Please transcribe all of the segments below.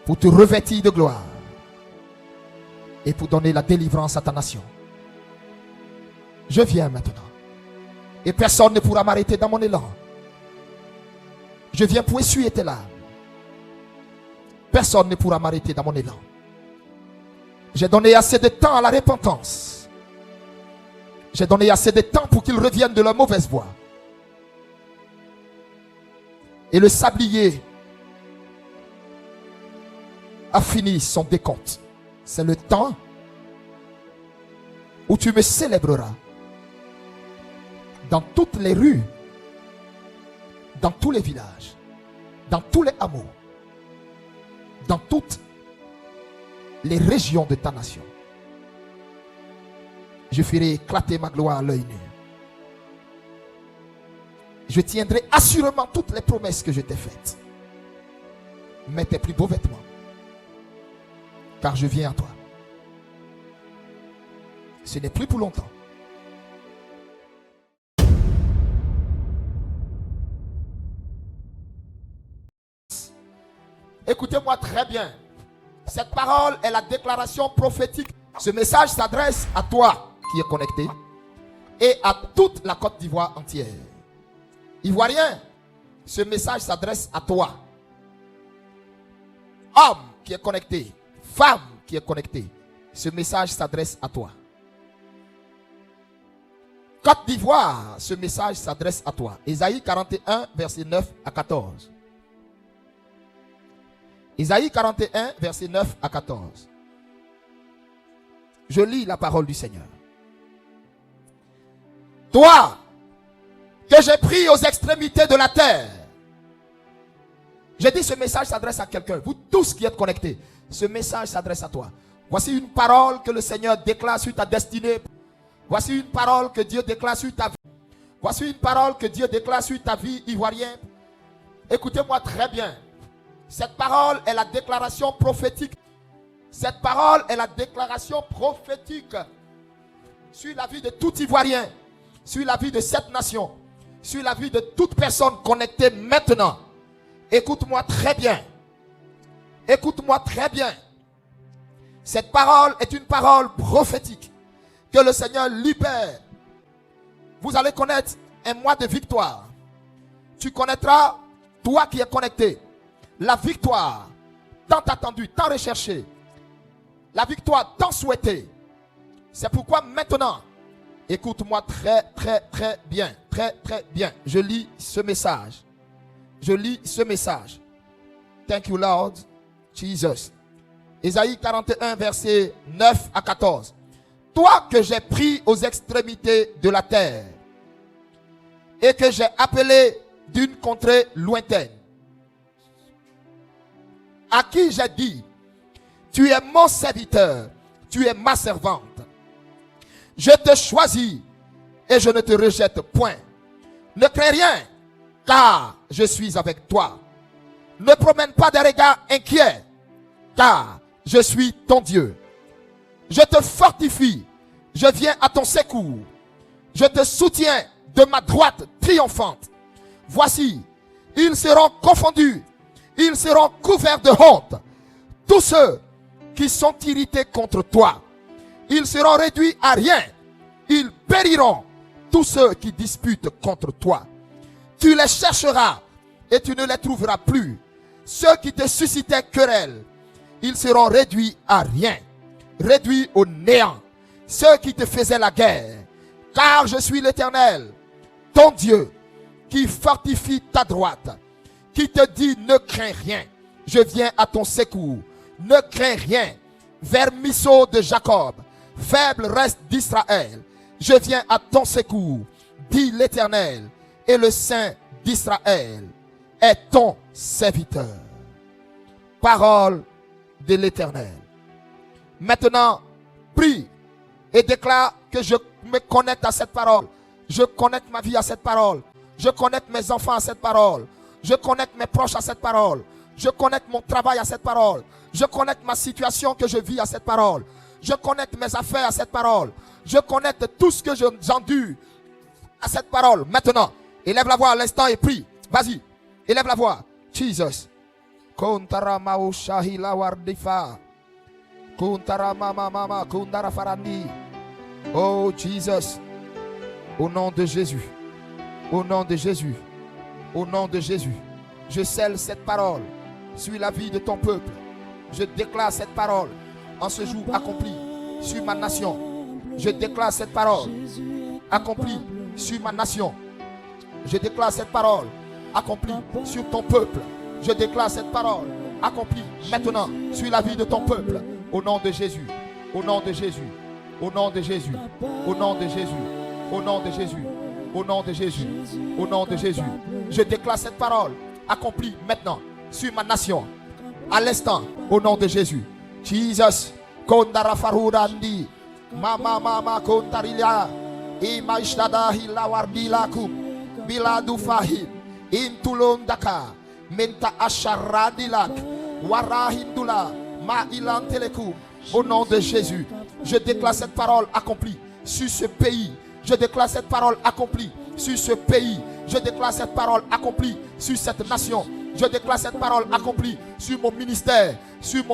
pour te revêtir de gloire et pour donner la délivrance à ta nation. Je viens maintenant et personne ne pourra m'arrêter dans mon élan. Je viens pour essuyer tes larmes. Personne ne pourra m'arrêter dans mon élan. J'ai donné assez de temps à la repentance. J'ai donné assez de temps pour qu'ils reviennent de leur mauvaise voie. Et le sablier a fini son décompte. C'est le temps où tu me célébreras dans toutes les rues, dans tous les villages, dans tous les hameaux, dans toutes les régions de ta nation. Je ferai éclater ma gloire à l'œil nu. Je tiendrai assurément toutes les promesses que je t'ai faites. Mets tes plus beaux vêtements, car je viens à toi. Ce n'est plus pour longtemps. Écoutez-moi très bien. Cette parole est la déclaration prophétique. Ce message s'adresse à toi qui es connecté et à toute la Côte d'Ivoire entière. Ivoirien, ce message s'adresse à toi. Homme qui est connecté, femme qui est connectée, ce message s'adresse à toi. Côte d'Ivoire, ce message s'adresse à toi. Ésaïe 41, verset 9 à 14. Ésaïe 41, verset 9 à 14. Je lis la parole du Seigneur. Toi, que j'ai pris aux extrémités de la terre. J'ai dit ce message s'adresse à quelqu'un. Vous tous qui êtes connectés, ce message s'adresse à toi. Voici une parole que le Seigneur déclare sur ta destinée. Voici une parole que Dieu déclare sur ta vie. Voici une parole que Dieu déclare sur ta vie ivoirienne. Écoutez-moi très bien. Cette parole est la déclaration prophétique. Cette parole est la déclaration prophétique sur la vie de tout Ivoirien, sur la vie de cette nation, sur la vie de toute personne connectée maintenant. Écoute-moi très bien. Écoute-moi très bien. Cette parole est une parole prophétique que le Seigneur libère. Vous allez connaître un mois de victoire. Tu connaîtras, toi qui es connecté, la victoire tant attendue, tant recherchée. La victoire tant souhaitée. C'est pourquoi maintenant, écoute-moi très bien. Très bien. Je lis ce message. Je lis ce message. Thank you Lord Jesus. Ésaïe 41 verset 9 à 14. Toi que j'ai pris aux extrémités de la terre et que j'ai appelé d'une contrée lointaine, à qui j'ai dit, tu es mon serviteur, tu es ma servante. Je te choisis et je ne te rejette point. Ne crains rien, car je suis avec toi. Ne promène pas des regards inquiets, car je suis ton Dieu. Je te fortifie, je viens à ton secours. Je te soutiens de ma droite triomphante. Voici, ils seront confondus, ils seront couverts de honte. Tous ceux qui sont irrités contre toi, ils seront réduits à rien. Ils périront, tous ceux qui disputent contre toi. Tu les chercheras et tu ne les trouveras plus. Ceux qui te suscitaient querelle, ils seront réduits à rien, réduits au néant. Ceux qui te faisaient la guerre, car je suis l'Éternel, ton Dieu, qui fortifie ta droite, qui te dit ne crains rien, je viens à ton secours. Ne crains rien, vermisseau de Jacob, faible reste d'Israël, je viens à ton secours, dit l'Éternel, et le Saint d'Israël est ton serviteur. Parole de l'Éternel. Maintenant, prie et déclare que je me connecte à cette parole. Je connecte ma vie à cette parole. Je connecte mes enfants à cette parole. Je connecte mes proches à cette parole. Je connecte mon travail à cette parole. Je connecte ma situation que je vis à cette parole. Je connecte mes affaires à cette parole. Je connecte tout ce que j'endure à cette parole. Maintenant, élève la voix à l'instant et prie. Vas-y, élève la voix. Jesus. Kontara Maushahila Wardifa. Kontara Mama Mama Kondara Farandi. Oh Jesus. Au nom de Jésus. Au nom de Jésus. Au nom de Jésus. Je scelle cette parole sur la vie de ton peuple. Je déclare cette parole en ce jour accompli sur ma nation. Je déclare cette parole accomplie sur ma nation. Je déclare cette parole accomplie sur ton peuple. Je déclare cette parole accomplie maintenant sur la vie de ton peuple. Au nom de Jésus. Au nom de Jésus. Au nom de Jésus. Au nom de Jésus. Au nom de Jésus. Au nom de Jésus. Au nom de Jésus. Je déclare cette parole accomplie maintenant sur ma nation. À l'instant, au nom de Jésus. Jesus. Kondara Farurandi. Mama Mama Kontarilia. Imaishtada Hilawardilakum. Biladu Fahim. Intulondaka. Menta Asharadilak. Warahindula. Ma Ilantelekum. Au nom de Jésus. Je déclare cette parole accomplie sur ce pays. Je déclare cette parole accomplie sur ce pays. Je déclare cette parole accomplie sur cette nation. Je déclare cette parole accomplie sur mon ministère, sur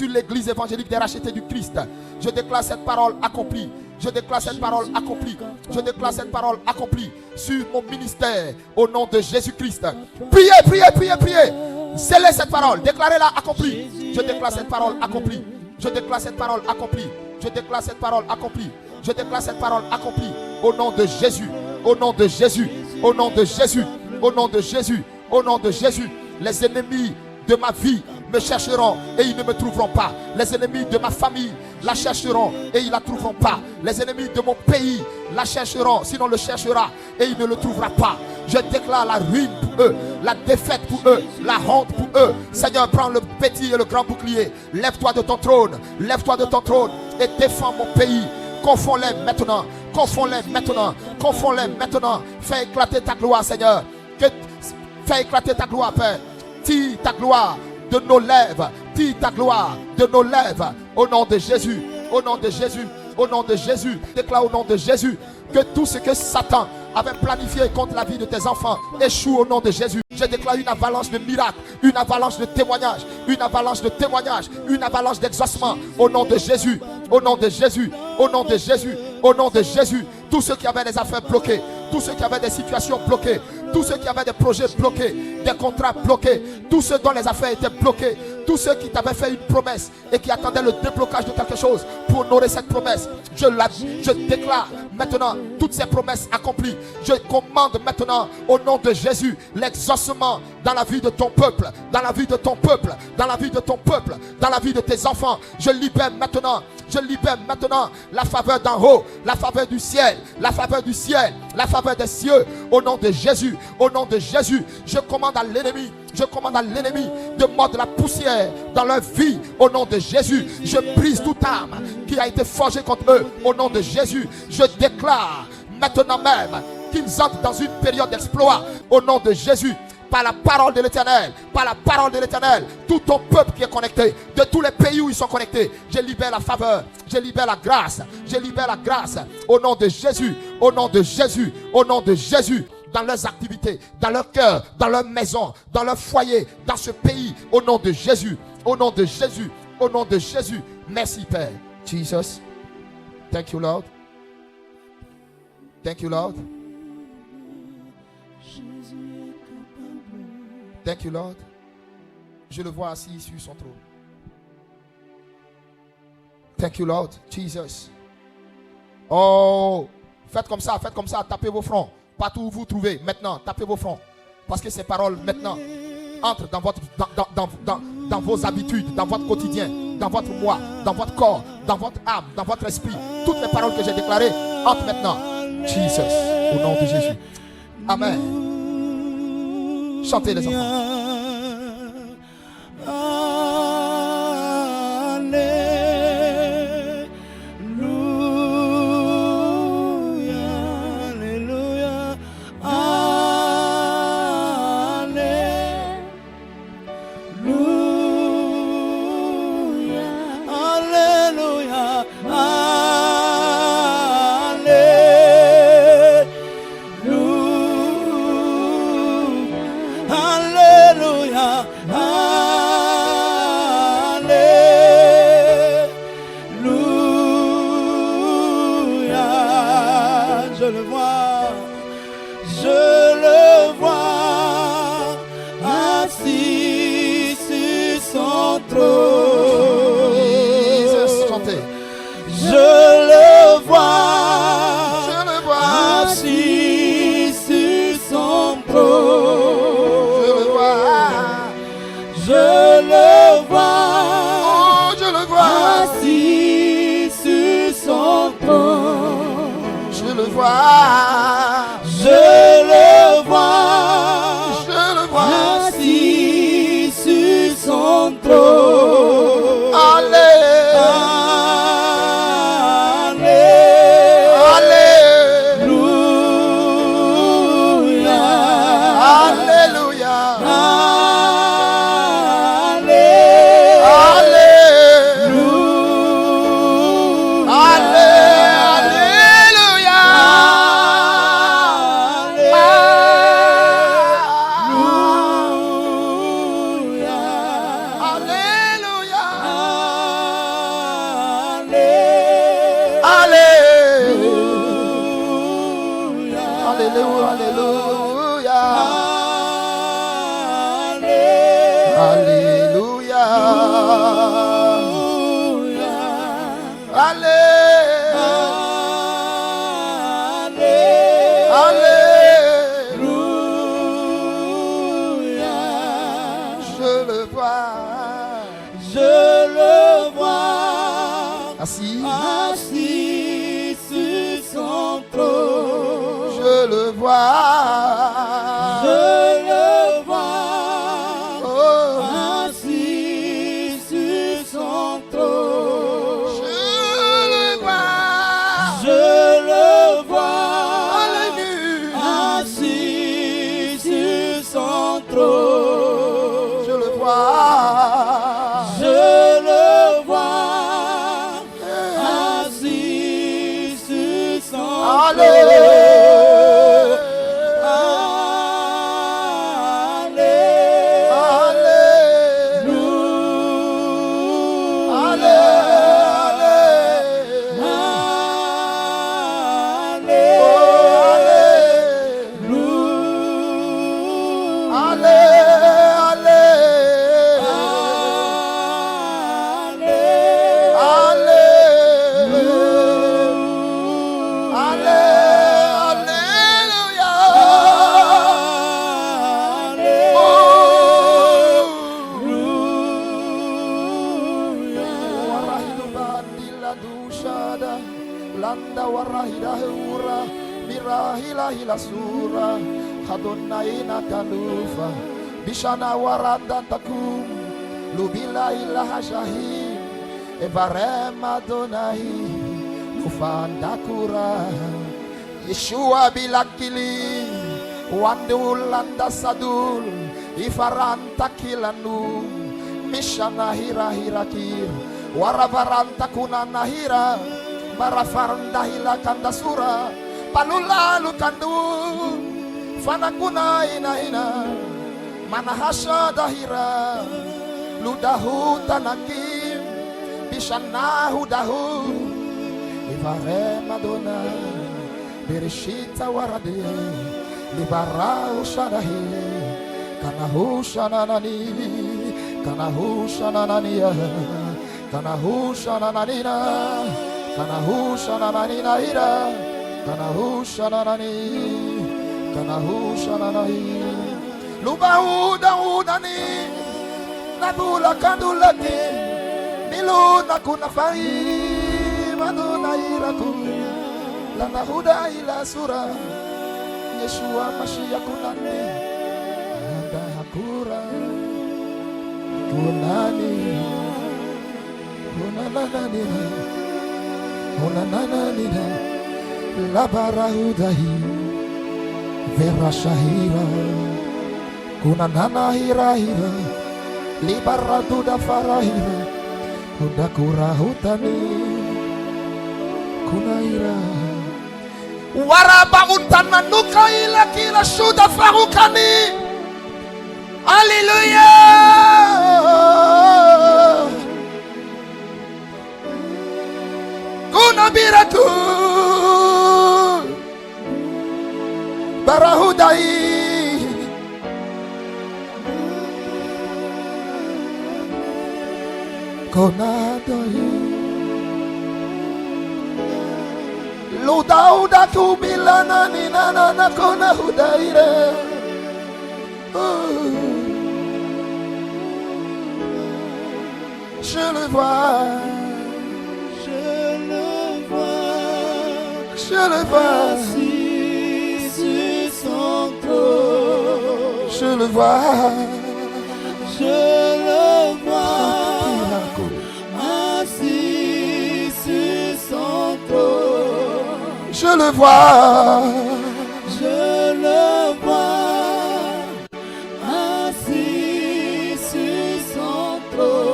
l'église évangélique des rachetés du Christ. Je déclare cette parole accomplie. Je déclare cette parole accomplie. Je déclare cette parole accomplie sur mon ministère au nom de Jésus-Christ. Priez, priez, priez, priez. Scellez cette parole. Déclarez-la accomplie. Je déclare cette parole accomplie. Je déclare cette parole accomplie. Je déclare cette parole accomplie. Je déclare cette parole accomplie au nom de Jésus. Au nom de Jésus. Au nom de Jésus. Au nom de Jésus. Au nom de Jésus. Les ennemis de ma vie me chercheront et ils ne me trouveront pas. Les ennemis de ma famille la chercheront et ils ne la trouveront pas. Les ennemis de mon pays la chercheront, sinon le cherchera et il ne le trouvera pas. Je déclare la ruine pour eux, la défaite pour eux, la honte pour eux. Seigneur, prends le petit et le grand bouclier. Lève-toi de ton trône, lève-toi de ton trône et défends mon pays. Confonds-les maintenant, confonds-les maintenant, confonds-les maintenant. Fais éclater ta gloire, Seigneur. Fais éclater ta gloire, Père. Tire ta gloire de nos lèvres. Tire ta gloire de nos lèvres. Au nom de Jésus. Au nom de Jésus. Au nom de Jésus. Déclare au nom de Jésus que tout ce que Satan avait planifié contre la vie de tes enfants échoue au nom de Jésus. Je déclare une avalanche de miracles, une avalanche de témoignages, une avalanche de témoignages, une avalanche d'exaucement au nom de Jésus. Au nom de Jésus. Au nom de Jésus. Au nom de Jésus. Tous ceux qui avaient des affaires bloquées, tous ceux qui avaient des situations bloquées, tous ceux qui avaient des projets bloqués, des contrats bloqués, tous ceux dont les affaires étaient bloquées, tous ceux qui t'avaient fait une promesse et qui attendaient le déblocage de quelque chose pour honorer cette promesse, je déclare maintenant toutes ces promesses accomplies. Je commande maintenant au nom de Jésus l'exaucement dans la vie de ton peuple, dans la vie de ton peuple, dans la vie de ton peuple, dans la vie de tes enfants. Je libère maintenant la faveur d'en haut, la faveur du ciel, la faveur du ciel, la faveur des cieux. Au nom de Jésus, au nom de Jésus, je commande à l'ennemi de mordre la poussière dans leur vie. Au nom de Jésus, je brise toute arme qui a été forgée contre eux. Au nom de Jésus, je déclare maintenant même qu'ils entrent dans une période d'exploit. Au nom de Jésus, par la parole de l'Éternel, par la parole de l'Éternel, tout ton peuple qui est connecté, de tous les pays où ils sont connectés, je libère la faveur, je libère la grâce, je libère la grâce. Au nom de Jésus, au nom de Jésus, au nom de Jésus. Dans leurs activités, dans leur cœur, dans leur maison, dans leur foyer, dans ce pays, au nom de Jésus, au nom de Jésus, au nom de Jésus. Merci Père. Jesus. Thank you Lord. Thank you Lord. Thank you Lord. Je le vois assis sur son trône. Thank you Lord. Jesus. Oh, faites comme ça, tapez vos fronts. Partout où vous trouvez, maintenant, tapez vos fronts. Parce que ces paroles, maintenant, entrent dans vos habitudes, dans votre quotidien, dans votre moi, dans votre corps, dans votre âme, dans votre esprit. Toutes les paroles que j'ai déclarées entrent maintenant. Jesus, au nom de Jésus. Amen. Chantez les enfants. Hallelujah. trône. Jesus, chantez. Je le vois assis sur son trône. Je le vois. Je le vois. Oh, je le vois. Assis sur son trône. Je le vois. Je le vois. Je le vois. Assis sur son trône. Allez. Assis sur son trône. Je le vois. Je le vois. Oh. Assis sur son trône. Je le vois. Je le vois. Alléluia. Assis sur son trône. Je le vois. Je le vois. Bishana waranda takum lubila ilaha shahim evarema donahi lufanda kura Yeshua bilakili wandulanda sadul ifaranta kilanu mishana hira hirakir waravaranta kunana hira barafaranda hila kandasura palula lukandu fanakuna ina manahasha dahira ludahu tanakim bishanahu dahu ivare madona berishita warade libarau shadahi kanahu shananani kanahu shananania kanahu shanananina kanahu shanananina ira kanahu shananani kanahu shananai Lubahu daudani Nadula kandulaki Miluna kunafai Maduna iraku Lana huda ila sura Yeshua Mashiach kunani Anda hakura Kunani Kunanani Kunanani Labarahudahi Vera shahira kuna nana hira hira libaratu da farahira kuda kurahutani kuna hira waraba utana nuka ila kila shuda farukani haleluya kuna biratu barahudai Konadoi. Ludauda kubilana nina na kona hudaire. Je le vois. Je le vois. Assis sur son trône. Je le vois. Je le vois. Assis sur son trône. Je le vois. Je le vois. Assis sur son trône.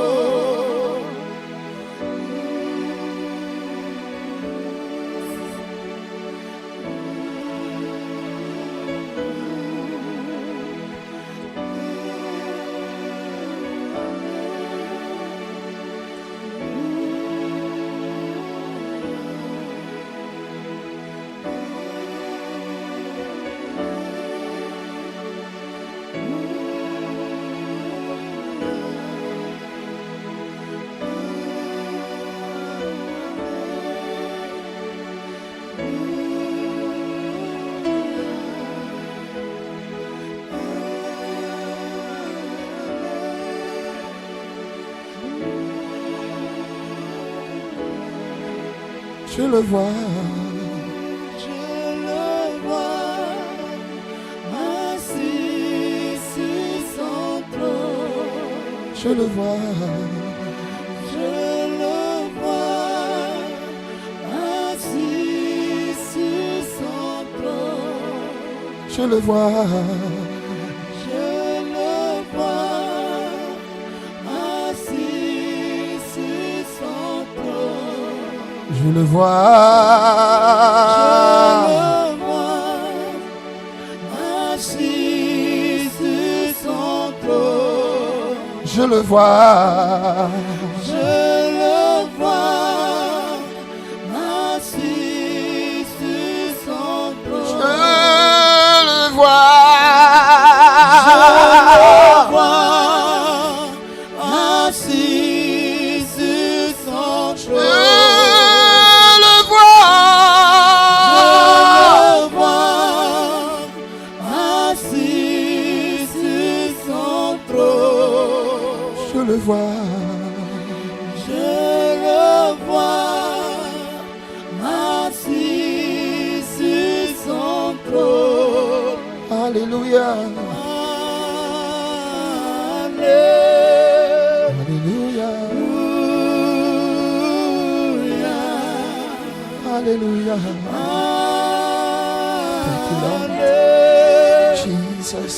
Je le vois. Je le vois, assis sur son trône. Je le vois. Je le vois, assis sur son trône. Je le vois. Je le vois, assis sur son trône. Je le vois. Je le vois, assis sur son trône. Je le vois. Je le vois, assis sur son trône. Je le vois. Je le vois, assis sur son trône. Je le vois. Je le vois, assis sur son trône. Je le vois. Je le vois, assis sur son trône. Alléluia. Alléluia. Alléluia. Alléluia. Alléluia. Jesus.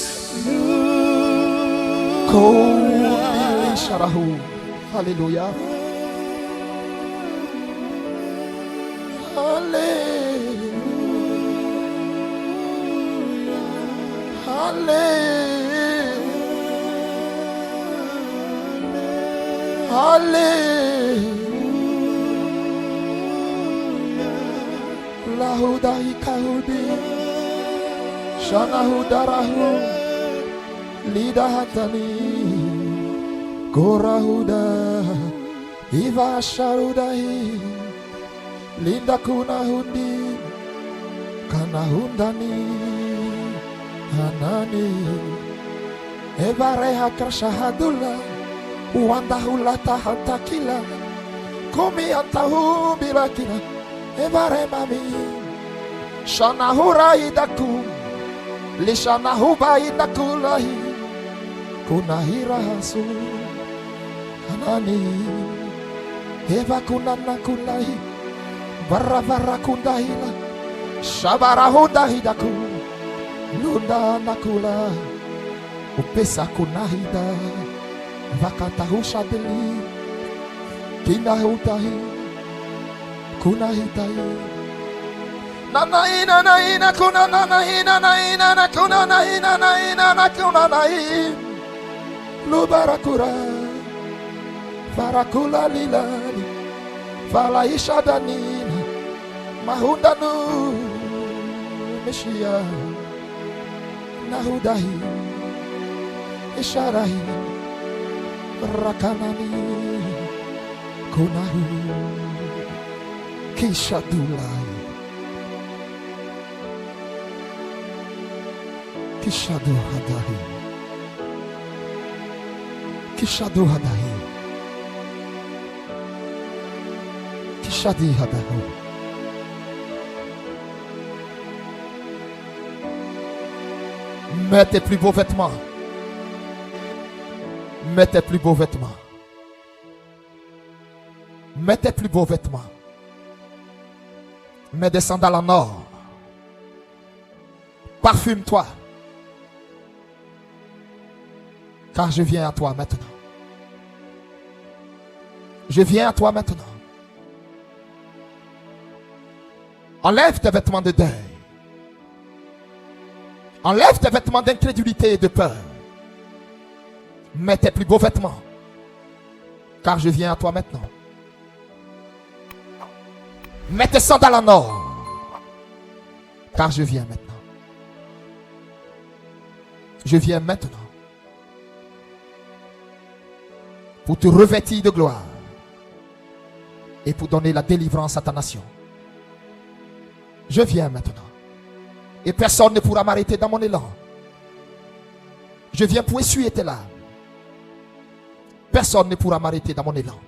Kobi Sharahu. Alléluia. Lahudai kahudi Shanahudarahu Lidahatani Gorahuda Iva Sharudahi Linda Kunahundi Kanahundani Hanani Evareha Krashahadullah Wandahula Tahatakila Kumi Antahu Bilakila Evare Mami Shanahura Idakum Lishanahuba Idakulahi Kunahira Hasu Hanani Eva Kunana Kulahi Varavara Kundahila Shabarahuda Hidaku Lunda Nakula Upesa Kunahida Vakatahusha Deli Kinahutahi Kunahitai Nanaina naina kuna nanaina naina na kuna naina naina na kuna naina Lubarakura Farakula lilani Falaisha danina Mahundanu Meshia Nahudahi Isharahi Rakanani Konahi. Kishadulai. Kishadu Hadahi. Kishadu Hadahi. Kishadi Hadahu. Mets tes plus beaux vêtements. Mets tes plus beaux vêtements. Mets tes plus beaux vêtements. Mets des sandales en or. Parfume-toi. Car je viens à toi maintenant. Je viens à toi maintenant. Enlève tes vêtements de deuil. Enlève tes vêtements d'incrédulité et de peur. Mets tes plus beaux vêtements. Car je viens à toi maintenant. Mets tes sandales en or. Car je viens maintenant. Je viens maintenant. Pour te revêtir de gloire. Et pour donner la délivrance à ta nation. Je viens maintenant. Et personne ne pourra m'arrêter dans mon élan. Je viens pour essuyer tes larmes. Personne ne pourra m'arrêter dans mon élan.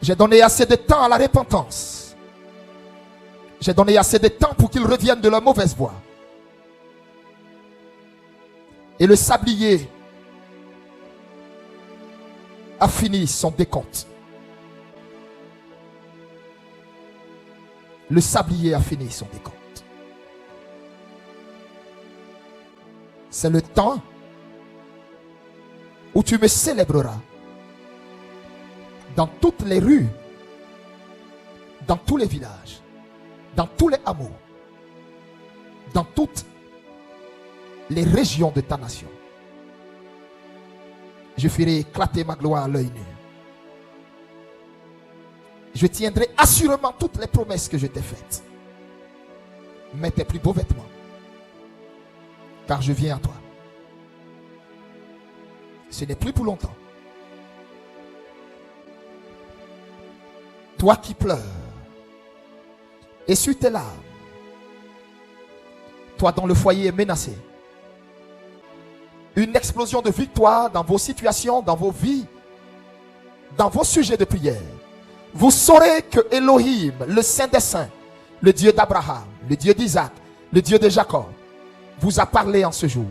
J'ai donné assez de temps à la repentance. J'ai donné assez de temps pour qu'ils reviennent de leur mauvaise voie. Et le sablier a fini son décompte. Le sablier a fini son décompte. C'est le temps où tu me célébreras dans toutes les rues, dans tous les villages, dans tous les hameaux, dans toutes les régions de ta nation. Je ferai éclater ma gloire à l'œil nu. Je tiendrai assurément toutes les promesses que je t'ai faites. Mets tes plus beaux vêtements, car je viens à toi. Ce n'est plus pour longtemps. Toi qui pleures, essuie tes larmes. Toi dont le foyer est menacé. Une explosion de victoire dans vos situations, dans vos vies, dans vos sujets de prière. Vous saurez que Elohim, le Saint des Saints, le Dieu d'Abraham, le Dieu d'Isaac, le Dieu de Jacob, vous a parlé en ce jour.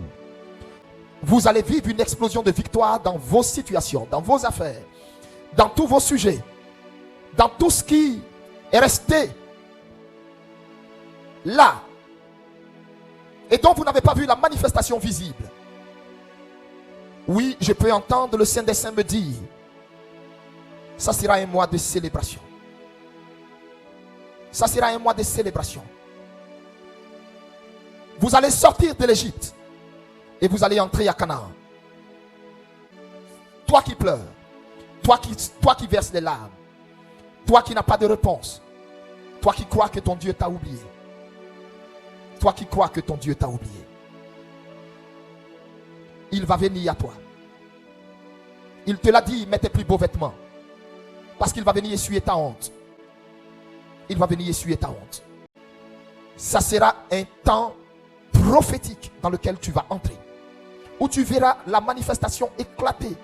Vous allez vivre une explosion de victoire dans vos situations, dans vos affaires, dans tous vos sujets, dans tout ce qui est resté là et dont vous n'avez pas vu la manifestation visible. Oui, je peux entendre le Saint des Saints me dire, ça sera un mois de célébration. Ça sera un mois de célébration. Vous allez sortir de l'Égypte et vous allez entrer à Canaan. Toi qui pleures, toi qui verses les larmes, toi qui n'as pas de réponse, toi qui crois que ton Dieu t'a oublié, toi qui crois que ton Dieu t'a oublié, il va venir à toi. Il te l'a dit, mets tes plus beaux vêtements. Parce qu'il va venir essuyer ta honte. Il va venir essuyer ta honte. Ça sera un temps prophétique dans lequel tu vas entrer. Où tu verras la manifestation éclater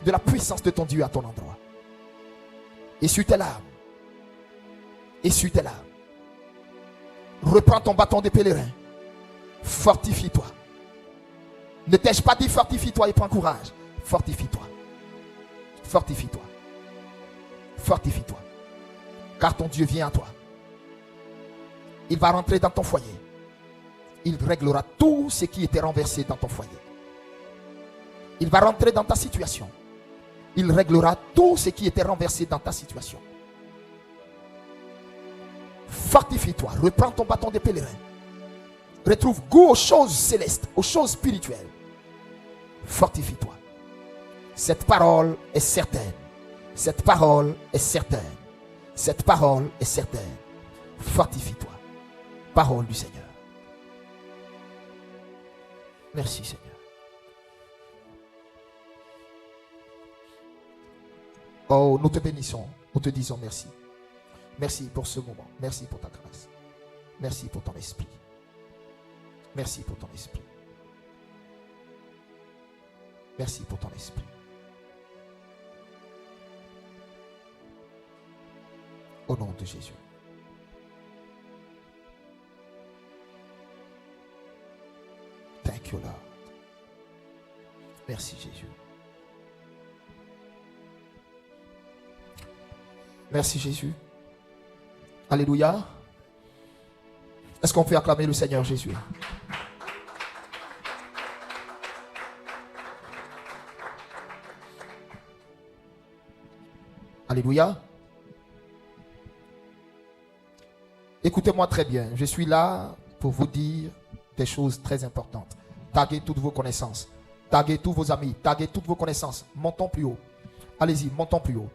de la puissance de ton Dieu à ton endroit. Essuie tes larmes. Essuie tes larmes. Reprends ton bâton de pèlerin. Fortifie-toi. Ne t'ai-je pas dit fortifie-toi et prends courage. Fortifie-toi. Fortifie-toi. Fortifie-toi. Car ton Dieu vient à toi. Il va rentrer dans ton foyer. Il réglera tout ce qui était renversé dans ton foyer. Il va rentrer dans ta situation. Il réglera tout ce qui était renversé dans ta situation. Fortifie-toi. Reprends ton bâton de pèlerin. Retrouve goût aux choses célestes, aux choses spirituelles. Fortifie-toi. Cette parole est certaine. Cette parole est certaine. Cette parole est certaine. Fortifie-toi. Parole du Seigneur. Merci Seigneur. Oh, nous te bénissons. Nous te disons merci. Merci pour ce moment. Merci pour ta grâce. Merci pour ton esprit. Merci pour ton esprit. Merci pour ton esprit. Au nom de Jésus. Thank you, Lord. Merci, Jésus. Merci, Jésus. Alléluia. Est-ce qu'on peut acclamer le Seigneur Jésus? Alléluia. Écoutez-moi très bien. Je suis là pour vous dire des choses très importantes. Taguez toutes vos connaissances. Taguez tous vos amis. Taguez toutes vos connaissances. Montons plus haut. Allez-y, montons plus haut.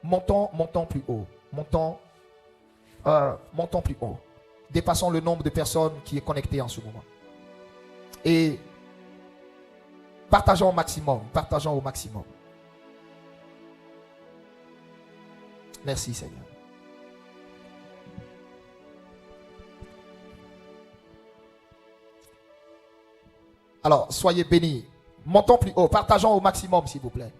Montons plus haut. Montons plus haut. Dépassons le nombre de personnes qui est connecté en ce moment. Et partageons au maximum. Partageons au maximum. Merci Seigneur. Alors, soyez bénis. Montons plus haut. Partageons au maximum, s'il vous plaît.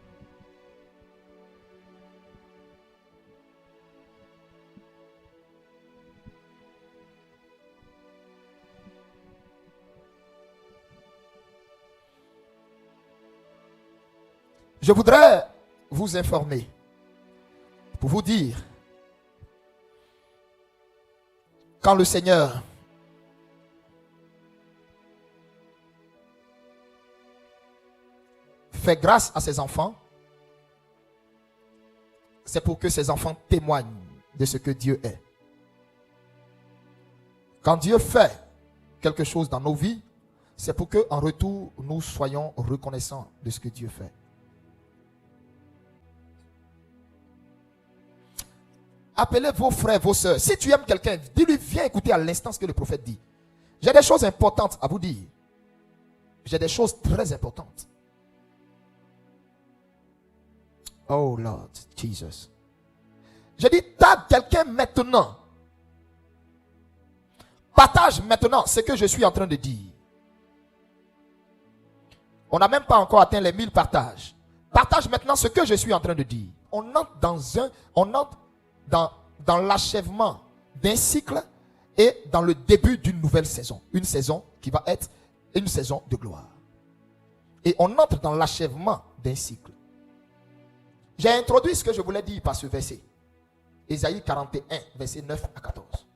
Je voudrais vous informer, pour vous dire, quand le Seigneur fait grâce à ses enfants, c'est pour que ses enfants témoignent de ce que Dieu est. Quand Dieu fait quelque chose dans nos vies, c'est pour que en retour, nous soyons reconnaissants de ce que Dieu fait. Appelez vos frères, vos soeurs. Si tu aimes quelqu'un, dis-lui, viens écouter à l'instant ce que le prophète dit. J'ai des choses importantes à vous dire. J'ai des choses très importantes. Oh Lord Jesus. Je dis, tape quelqu'un maintenant. Partage maintenant ce que je suis en train de dire. On n'a même pas encore atteint les 1000 partages. Partage maintenant ce que je suis en train de dire. On entre dans l'achèvement d'un cycle et dans le début d'une nouvelle saison. Une saison qui va être une saison de gloire. Et on entre dans l'achèvement d'un cycle. J'ai introduit ce que je voulais dire par ce verset. Ésaïe 41, verset 9 à 14.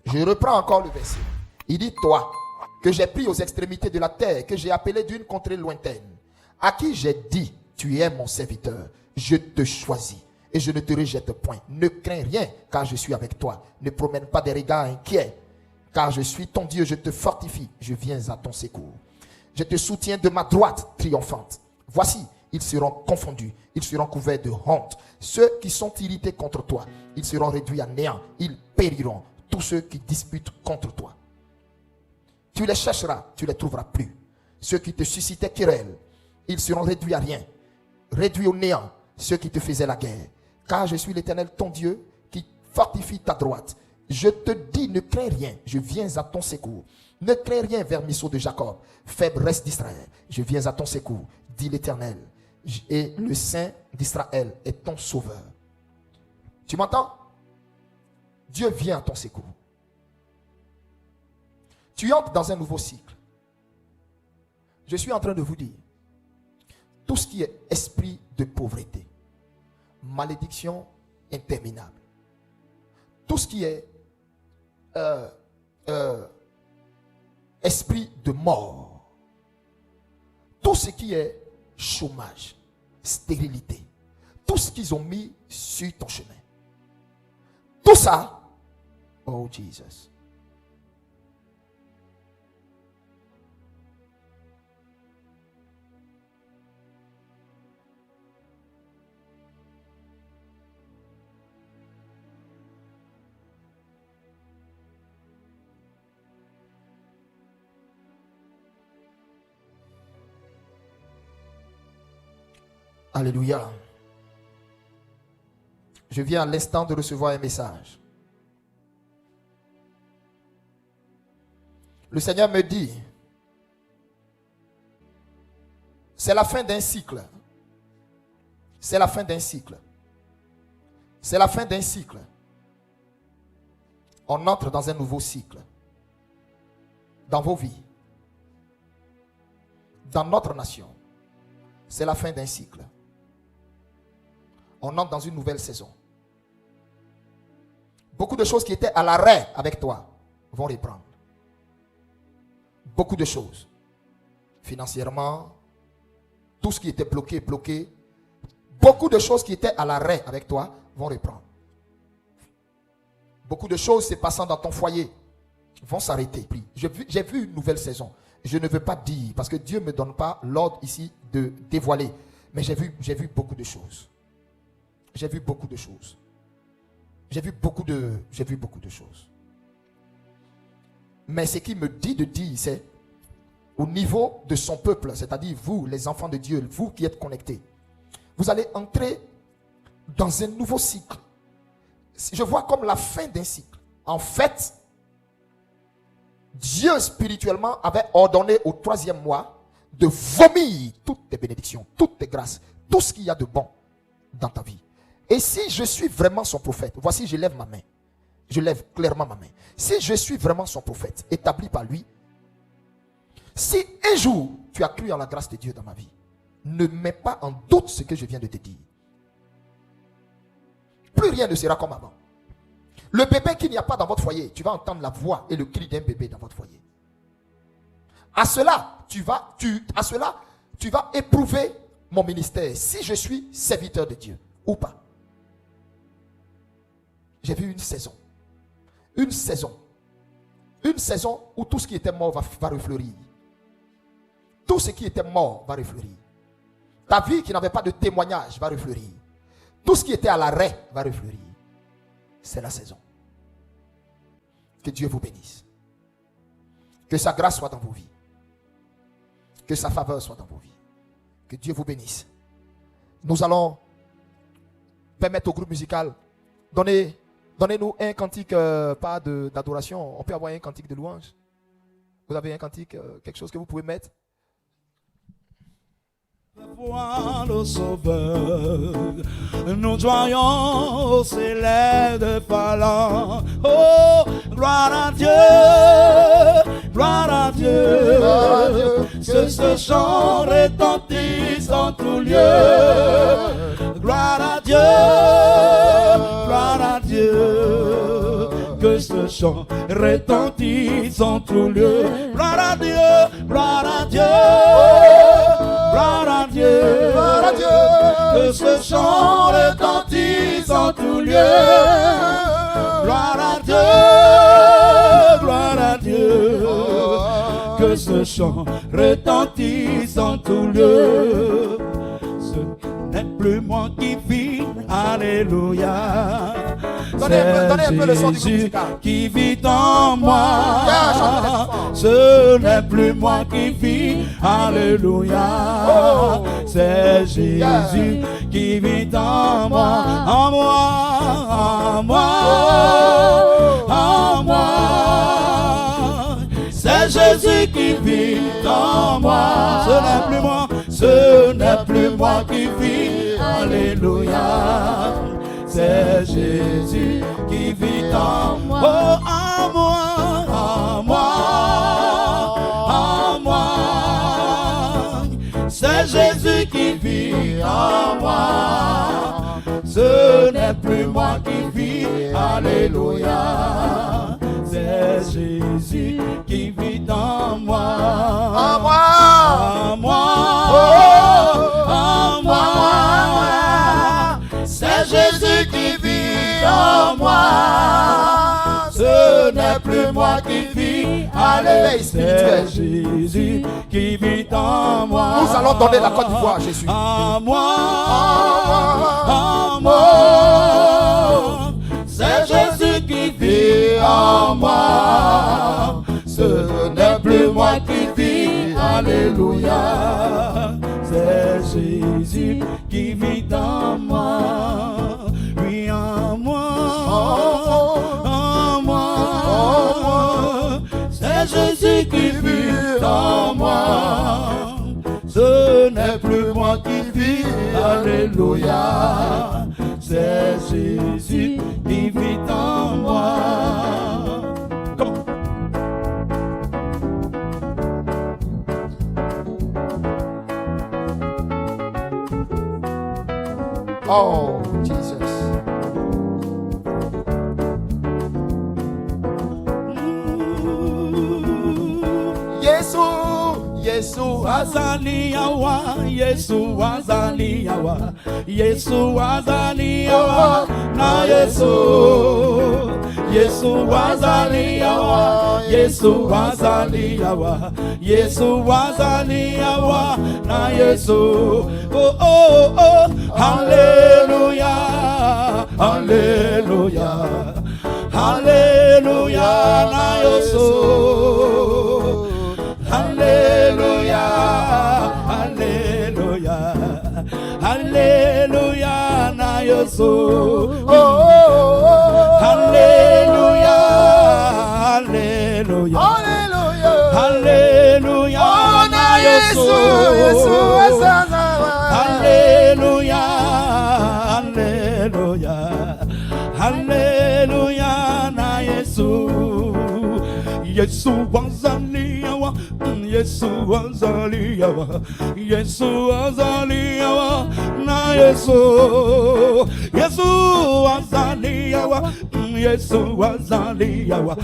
Je reprends encore le verset. Il dit, toi, que j'ai pris aux extrémités de la terre, que j'ai appelé d'une contrée lointaine, à qui j'ai dit, tu es mon serviteur, je te choisis et je ne te rejette point. Ne crains rien, car je suis avec toi. Ne promène pas des regards inquiets, car je suis ton Dieu, je te fortifie, je viens à ton secours. Je te soutiens de ma droite triomphante. Voici, ils seront confondus, ils seront couverts de honte. Ceux qui sont irrités contre toi, ils seront réduits à néant, ils périront. Tous ceux qui disputent contre toi, tu les chercheras, tu les trouveras plus. Ceux qui te suscitaient querelle, ils seront réduits à rien, réduits au néant. Ceux qui te faisaient la guerre, car je suis l'Éternel ton Dieu qui fortifie ta droite. Je te dis, ne crains rien, je viens à ton secours. Ne crains rien, vermisseau de Jacob, faiblesse d'Israël, je viens à ton secours, dit l'Éternel. Et le Saint d'Israël est ton sauveur. Tu m'entends? Dieu vient à ton secours. Tu entres dans un nouveau cycle. Je suis en train de vous dire, tout ce qui est esprit de pauvreté, malédiction interminable, tout ce qui est esprit de mort, tout ce qui est chômage, stérilité, tout ce qu'ils ont mis sur ton chemin, tout ça, oh Jesus. Alléluia. Je viens à l'instant de recevoir un message. Le Seigneur me dit, c'est la fin d'un cycle. C'est la fin d'un cycle. C'est la fin d'un cycle. On entre dans un nouveau cycle. Dans vos vies. Dans notre nation. C'est la fin d'un cycle. On entre dans une nouvelle saison. Beaucoup de choses qui étaient à l'arrêt avec toi vont reprendre. Beaucoup de choses. Financièrement, tout ce qui était bloqué. Beaucoup de choses qui étaient à l'arrêt avec toi vont reprendre. Beaucoup de choses se passant dans ton foyer vont s'arrêter. J'ai vu une nouvelle saison. Je ne veux pas dire, parce que Dieu ne me donne pas l'ordre ici de dévoiler. Mais j'ai vu beaucoup de choses. J'ai vu beaucoup de choses. J'ai vu beaucoup de choses. Mais ce qu'il me dit de dire, c'est au niveau de son peuple, c'est-à-dire vous, les enfants de Dieu, vous qui êtes connectés, vous allez entrer dans un nouveau cycle. Je vois comme la fin d'un cycle. En fait, Dieu spirituellement avait ordonné au 3e mois de vomir toutes tes bénédictions, toutes tes grâces, tout ce qu'il y a de bon dans ta vie. Et si je suis vraiment son prophète, voici, je lève ma main. Je lève clairement ma main. Si je suis vraiment son prophète, établi par lui, si un jour tu as cru en la grâce de Dieu dans ma vie, ne mets pas en doute ce que je viens de te dire. Plus rien ne sera comme avant. Le bébé qu'il n'y a pas dans votre foyer, tu vas entendre la voix et le cri d'un bébé dans votre foyer. À cela, tu vas éprouver mon ministère. Si je suis serviteur de Dieu ou pas. J'ai vu une saison. Une saison où tout ce qui était mort va refleurir. Tout ce qui était mort va refleurir. Ta vie qui n'avait pas de témoignage va refleurir. Tout ce qui était à l'arrêt va refleurir. C'est la saison. Que Dieu vous bénisse. Que sa grâce soit dans vos vies. Que sa faveur soit dans vos vies. Que Dieu vous bénisse. Nous allons permettre au groupe musical, donnez-nous un cantique, pas d'adoration. On peut avoir un cantique de louange. Vous avez un cantique, quelque chose que vous pouvez mettre? Voir le Sauveur, nous joignons au célèbre parlant. Oh, gloire à Dieu, gloire à Dieu, gloire à Dieu. Que ce chant retentisse en tout lieu. Gloire à Dieu, gloire à Dieu. Que ce chant retentisse en tout lieu. Gloire à Dieu, gloire à Dieu. Gloire à Dieu, gloire à Dieu, que ce chant retentisse en tout lieu. Gloire à Dieu, gloire à Dieu, que ce chant retentisse en tout lieu. Ce n'est plus moi qui vis, alléluia. Donnez un peu le son du groupe musical. Qui vit en moi. Ce n'est plus moi qui vis, alléluia. Oh. C'est Jésus qui vit en moi, en moi, en moi, en moi. C'est Jésus qui vit en moi. Ce n'est plus moi, ce n'est plus moi qui vis, alléluia. C'est Jésus qui vit en moi. Oh, en moi, en moi, en moi. C'est Jésus qui vit en moi. Ce n'est plus moi qui vis, alléluia. C'est Jésus qui vit en moi. En moi, en moi, oh, en moi. C'est Jésus qui vit en moi. Ce n'est plus moi qui vis, l'éveil spirituel. c'est Jésus qui vit en moi. Nous allons donner la Côte d'Ivoire à Jésus. En moi, En en moi. C'est Jésus qui vit en moi. Ce n'est plus moi qui vis, alléluia. C'est Jésus qui vit en moi. Oui, en en moi. C'est Jésus qui vit en moi. Ce n'est plus moi qui vis, alléluia. C'est Jésus qui vit en moi. Comment? Oh, Jesus. Yesu Azaliyawa, Yesu Azaliyawa, Yesu Azaliyawa, na Yesu, Yesu Azaliyawa, Yesu Azaliyawa, Yesu Azaliyawa, na Yesu. Oh oh oh, Hallelujah, Hallelujah, Hallelujah, na Yesu. Hallelujah, Hallelujah, Hallelujah, na Yesu. Oh, oh, oh. Hallelujah, Hallelujah, Hallelujah. Hallelujah, Oh, na Yesu. Hallelujah, Hallelujah, Hallelujah, na Yesu. Yesu Azaliyawa, Yesu Azaliyawa, Yesu Azaliyawa, na Yesu. Yesu Azaliyawa, Yesu Azaliyawa,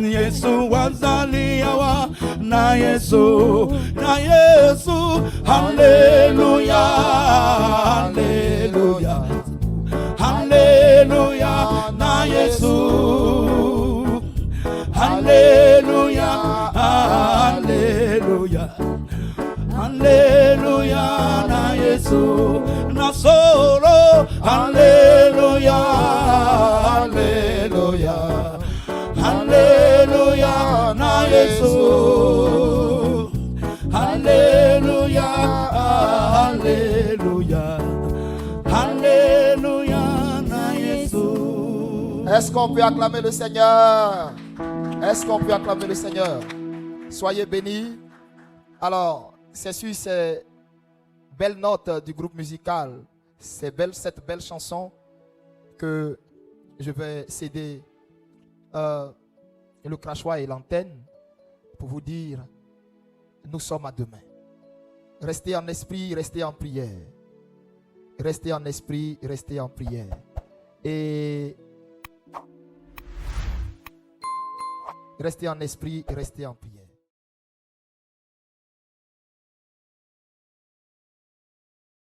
Yesu Azaliyawa, na Yesu, na Yesu. Hallelujah, Hallelujah, Hallelujah, na Yesu. Hallelujah, Hallelujah, Hallelujah, na Yesu, na solo. Hallelujah, Hallelujah, Hallelujah, na Yesu. Hallelujah, Hallelujah, Hallelujah, na Yesu. Est-ce qu'on peut acclamer le Seigneur? Est-ce qu'on peut acclamer le Seigneur? Soyez bénis. Alors, c'est sur ces belles notes du groupe musical, cette belle chanson, que je vais céder le crachoir et l'antenne pour vous dire, nous sommes à demain. Restez en esprit, restez en prière. Restez en esprit, restez en prière. Et restez en esprit, restez en prière.